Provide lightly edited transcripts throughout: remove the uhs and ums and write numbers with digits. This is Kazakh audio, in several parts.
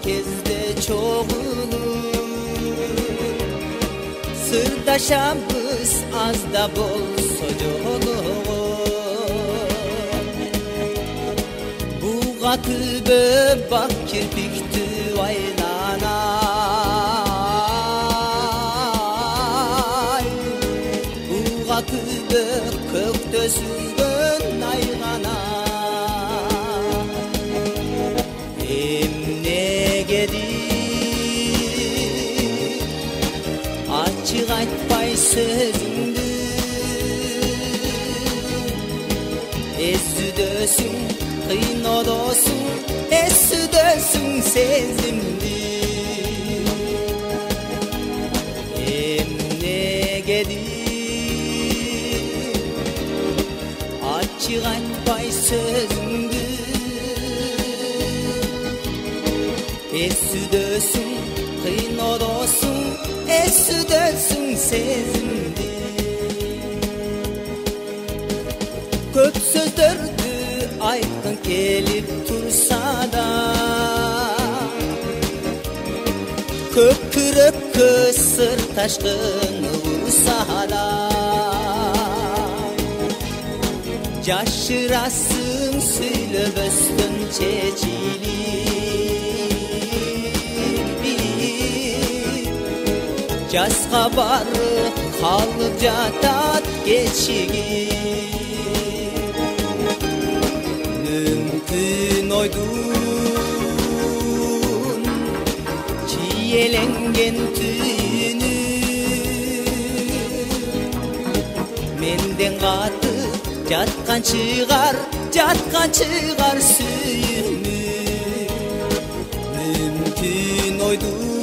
кезде чогулуп сырдашабыз аз да болсо жолугуп буга түбө бак кирпиктүү айланай буга түбө көктө сүзгөн айгана Açık айтпай сөзүңдү эсүдөсүң кыйноодосуң эсүдөсүң сезимди эмнеге дейм ачык айтпай сөзүңдү эсүдөсүң кыйноодосуң эсүдөсүң сезимди көп сөздөрдү айткың келип турса да көп күрөккө сыр ташкын урса да жашырасың сүйлөбөстөн чечилип Жазга барып калып жатат кечигип мүмкүн ойдун чиеленген түйүнү менден катып жаткан чыгар сүйүүнү мүмкүн ойдун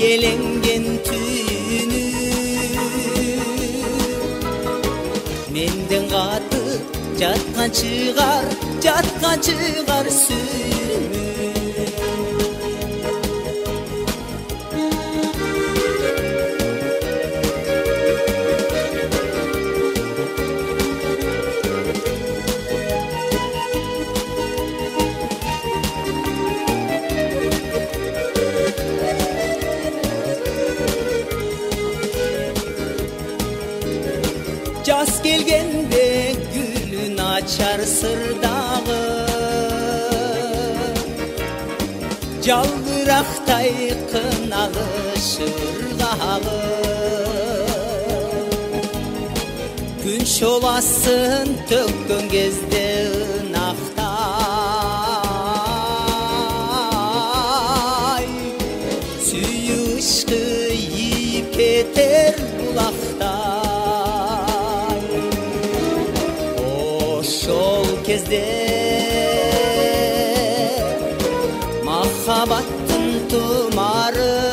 Elengen tüyünü Menden katıp jatkan çıgar suyunu Jaz kelgende gülün açar sırdağı Жалбырактay кыналышыр дагы Күн шоласын төккөн кезде ынактай Сүйүү ышкыйып кетер булактай Ошол кезде Махабаттын тумарын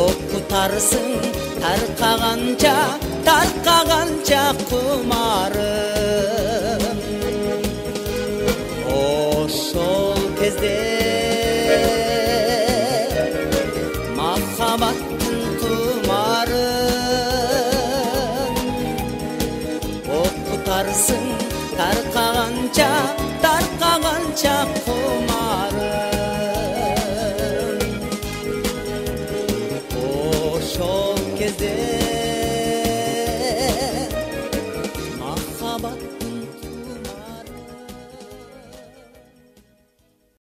окутарсың таркаганча кумарым ошол кезде махабаттын тумарын окутарсың таркаганча кумарым ошол кезде